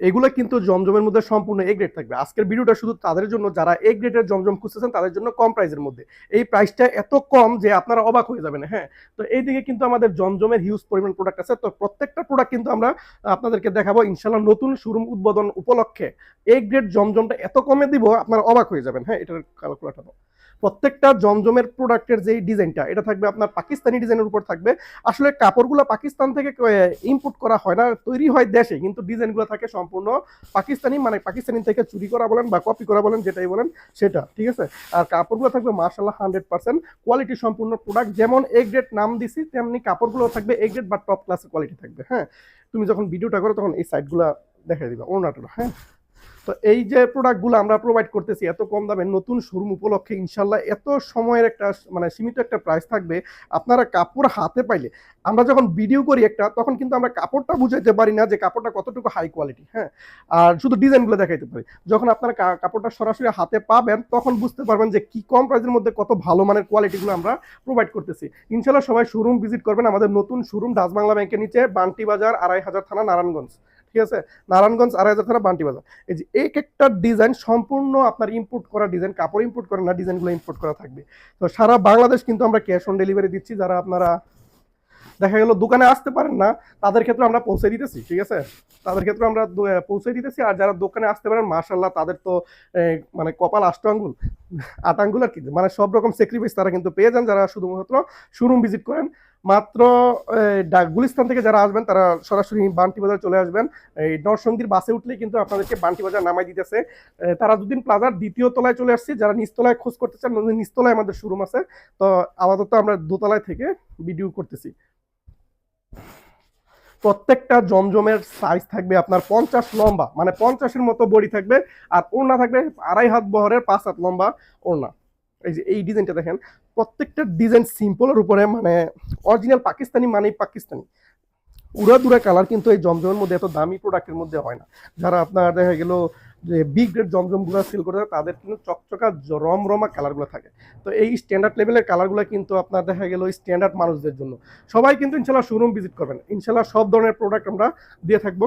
এগুলো কিন্তু জমজমের মধ্যে সম্পূর্ণ এ গ্রেড থাকবে। আজকের ভিডিওটা শুধু তাদের জন্য যারা এ গ্রেডের জমজম খুঁজতেছেন তাদের জন্য কম প্রাইসের মধ্যে। এই প্রাইসটা এত কম যে আপনারা অবাক হয়ে যাবেন। হ্যাঁ, তো এইদিকে কিন্তু আমাদের জমজমের হিউজ পরিমাণ প্রোডাক্ট আছে। তো প্রত্যেকটা প্রোডাক্ট কিন্তু আমরা আপনাদেরকে দেখাবো ইনশাল্লাহ নতুন শোরুম উদ্বোধন উপলক্ষে। এ গ্রেড জমজমটা এত কমে দিব আপনারা অবাক হয়ে যাবেন। হ্যাঁ, এটার ক্যালকুলেটর প্রত্যেকটা জমজমের প্রোডাক্টের যে ডিজাইনটা এটা থাকবে আপনার পাকিস্তানি ডিজাইনের উপর থাকবে। আসলে কাপড়গুলো পাকিস্তান থেকে ইম্পোর্ট করা হয় না, তৈরি হয় দেশে, কিন্তু ডিজাইনগুলো থাকে সম্পূর্ণ পাকিস্তানি, মানে পাকিস্তানি থেকে চুরি করা বলেন বা কপি করা বলেন, যেটাই বলেন সেটা, ঠিক আছে। আর কাপড়গুলো থাকবে মাশাআল্লাহ 100% কোয়ালিটি সম্পূর্ণ প্রোডাক্ট। যেমন এ গ্রেড নাম দিছি তেমনি কাপড়গুলো থাকবে এ গ্রেড বা টপ ক্লাসের কোয়ালিটি থাকবে। হ্যাঁ, তুমি যখন ভিডিওটা করো তখন এই সাইডগুলো দেখাই দিবা ওনাটা। হ্যাঁ, তো এই যে প্রোডাক্টগুলো আমরা প্রোভাইড করতেছি এত কম দামে নতুন শোরুম উপলক্ষে ইনশাল্লাহ, এত সময়ের একটা মানে সীমিত একটা প্রাইস থাকবে। আপনারা কাপড় হাতে পাইলে, আমরা যখন ভিডিও করি একটা তখন কিন্তু আমরা কাপড়টা বুঝাইতে পারি না যে কাপড়টা কতটুকু হাই কোয়ালিটি। হ্যাঁ, আর শুধু ডিজাইনগুলো দেখাইতে পারি। যখন আপনারা কাপড়টা সরাসরি হাতে পাবেন তখন বুঝতে পারবেন যে কি কম প্রাইসের মধ্যে কত ভালো মানের কোয়ালিটিগুলো আমরা প্রোভাইড করতেছি। ইনশাল্লাহ সবাই শোরুম ভিজিট করবেন। আমাদের নতুন শোরুম ডাচ বাংলা ব্যাংকের নিচে, বান্টি বাজার, ২৫০০ থানা, নারায়ণগঞ্জ। ঠিক আছে, নারায়ণগঞ্জ ২৫০০ থানা, বান্টি বাজার। এই যে এক একটা ডিজাইন সম্পূর্ণ আপনার ইম্পোর্ট করা ডিজাইন, কাপড় ইম্পোর্ট করে না, ডিজাইনগুলো ইম্পোর্ট করা থাকবে। তো সারা বাংলাদেশ কিন্তু আমরা ক্যাশ অন ডেলিভারি দিচ্ছি। যারা আপনারা দেখা গেল দোকানে আসতে পারেন না তাদের ক্ষেত্রে আমরা পৌঁছে দিতেছি। ঠিক আছে, তাদের ক্ষেত্রে আমরা পৌঁছে দিতেছি। আর যারা দোকানে আসতে পারেন মাশাআল্লাহ তাদের তো মানে কপাল আষ্টাঙ্গুল, আটাঙ্গুল আর কি, মানে সব রকম স্যাক্রিফাইস তারা কিন্তু পেয়ে যান যারা শুধুমাত্র শোরুম ভিজিট করেন। মাত্র গুলিস্তান থেকে যারা আসবেন তারা সরাসরি বান্টি বাজার চলে আসবেন। এই নরসিংদীর বাসে উঠলেই কিন্তু আপনাদেরকে বান্টি বাজার নামাই দিতেছে। তারা দুদিন প্লাজার দ্বিতীয় তলায় চলে আসছি। যারা নিচতলায় খোঁজ করতে চান, নিচতলায় আমাদের শোরুম আছে। তো আপাতত আমরা দোতলায় থেকে ভিডিও করতেছি। প্রত্যেকটা জমজমের সাইজ থাকবে আপনার 50 লম্বা, মানে 50-এর মতো বডি থাকবে। আর ওড়না থাকবে 2.5 হাত বহরের 5 হাত লম্বা ওড়না। এই যে এই ডিজাইনটা দেখেন, প্রত্যেকটা ডিজাইন সিম্পলের উপরে, মানে অরিজিনাল পাকিস্তানি মানে পাকিস্তানি উড়াদুরা কালার কিন্তু এই জমজমের মধ্যে এত দামি প্রোডাক্টের মধ্যে হয় না। যারা আপনার দেখা গেল যে বিগ গ্রেড জমজমগুলো সেল করে তাদের কিন্তু চকচকা রমরমা কালারগুলো থাকে। তো এই স্ট্যান্ডার্ড লেভেলের কালারগুলো কিন্তু আপনার দেখা গেল স্ট্যান্ডার্ড মানুষদের জন্য। সবাই কিন্তু ইনশাল্লাহ শোরুম ভিজিট করবেন, ইনশাল্লাহ সব ধরনের প্রোডাক্ট আমরা দিয়ে থাকবো।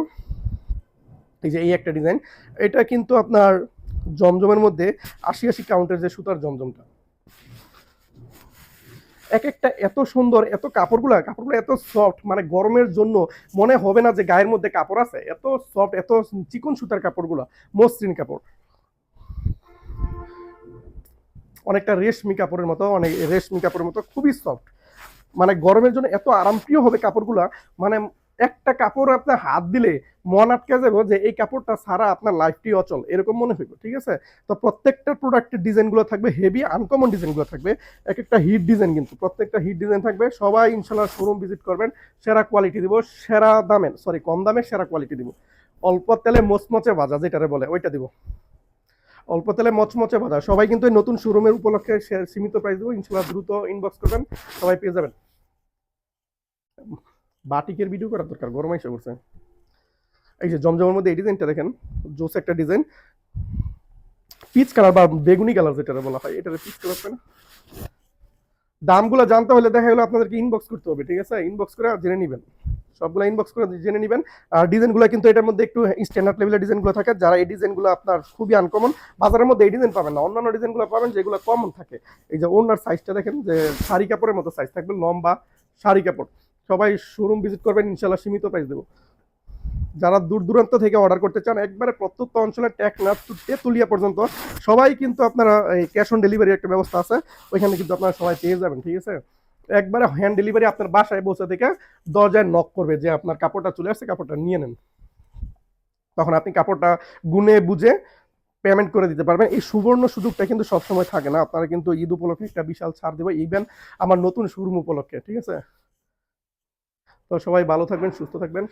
এই যে এই একটা ডিজাইন, এটা কিন্তু আপনার জমজমের মধ্যে ৮০ কাউন্টের যে সুতার জমজমটা, এক একটা এত সুন্দর, এত কাপড়গুলো এত সফট, মানে গরমের জন্য মনে হবে না যে গায়ের মধ্যে কাপড় আছে। এত সফট, এত চিকন সুতার কাপড়গুলো, মসৃণ কাপড়, অনেকটা রেশমি কাপড়ের মতো, অনেক রেশমি কাপড়ের মতো, খুবই সফট। মানে গরমের জন্য এত আরামপ্রিয় হবে কাপড়গুলা। মানে একটা কাপড় আপনার হাত দিলে মন আটকে যাবে যে এই কাপড়টা ছাড়া আপনার লাইফটি অচল, এরকম মনে হইব। ঠিক আছে, তো প্রত্যেকটা প্রোডাক্টের ডিজাইনগুলো থাকবে হেভি আনকমন ডিজাইনগুলো থাকবে। এক একটা হিট ডিজাইন, কিন্তু প্রত্যেকটা হিট ডিজাইন থাকবে। সবাই ইনশাল্লাহ শোরুম ভিজিট করবেন। সেরা কোয়ালিটি দিব, সেরা দামে, সরি কম দামে সেরা কোয়ালিটি দিব। অল্প তেলে মচমচে ভাজা যেটারে বলে ওইটা দিব, অল্প তেলে মচমচে ভাজা। সবাই কিন্তু এই নতুন শোরুমের উপলক্ষে সীমিত প্রাইস দেবো ইনশাল্লাহ, দ্রুত ইনবক্স করবেন, সবাই পেয়ে যাবেন। বাটিকের ভিডিও করার দরকার, গরম এসে পড়ছে। এই যে জমজমের মধ্যে এই ডিজাইনটা দেখেন, জোস একটা ডিজাইন, পিচ কালার বা বেগুনি কালার যেটা বলা হয়, এটা পিচ কালার না। দামগুলো জানতে হলে দেখা গেলো আপনাদেরকে ইনবক্স করতে হবে। ঠিক আছে, ইনবক্স করে জেনে নেবেন, সবগুলো ইনবক্স করে জেনে নেবেন। আর ডিজাইনগুলো কিন্তু এটার মধ্যে একটু স্ট্যান্ডার্ড লেভেলের ডিজাইনগুলো থাকে। যারা এই ডিজাইনগুলো আপনার খুবই আনকমন, বাজারের মধ্যে এই ডিজাইন পাবেন না, অন্যান্য ডিজাইনগুলো পাবেন যেগুলো কমন থাকে। এই যে ওনার সাইজটা দেখেন, যে শাড়ি কাপড়ের মতো সাইজ থাকবে, লম্বা শাড়ি কাপড়। সবাই শোরুম ভিজিট করবেন, ইনশাল্লাহ সীমিত প্রাইস দেবো। যারা দূর দূরান্ত থেকে অর্ডার করতে চান, একবারে প্রত্যন্ত অঞ্চলের টেকনাফ তেতুলিয়া পর্যন্ত সবাই কিন্তু আপনারা এই ক্যাশ অন ডেলিভারি একটা ব্যবস্থা আছে, ওইখানে কিন্তু আপনারা সবাই পেয়ে যাবেন। ঠিক আছে, একবারে হ্যান্ড ডেলিভারি আপনার বাসায় বসে থেকে দরজায় নক করবে যে আপনার কাপড়টা চলে আসছে, কাপড়টা নিয়ে নেন। তখন আপনি কাপড়টা গুনে বুঝে পেমেন্ট করে দিতে পারবেন। এই সুবর্ণ সুযোগটা কিন্তু সবসময় থাকে না। আপনারা কিন্তু ঈদ উপলক্ষে একটা বিশাল ছাড় দেবো, ইভেন আমার নতুন শোরুম উপলক্ষে। ঠিক আছে, তো সবাই ভালো থাকবেন, সুস্থ থাকবেন।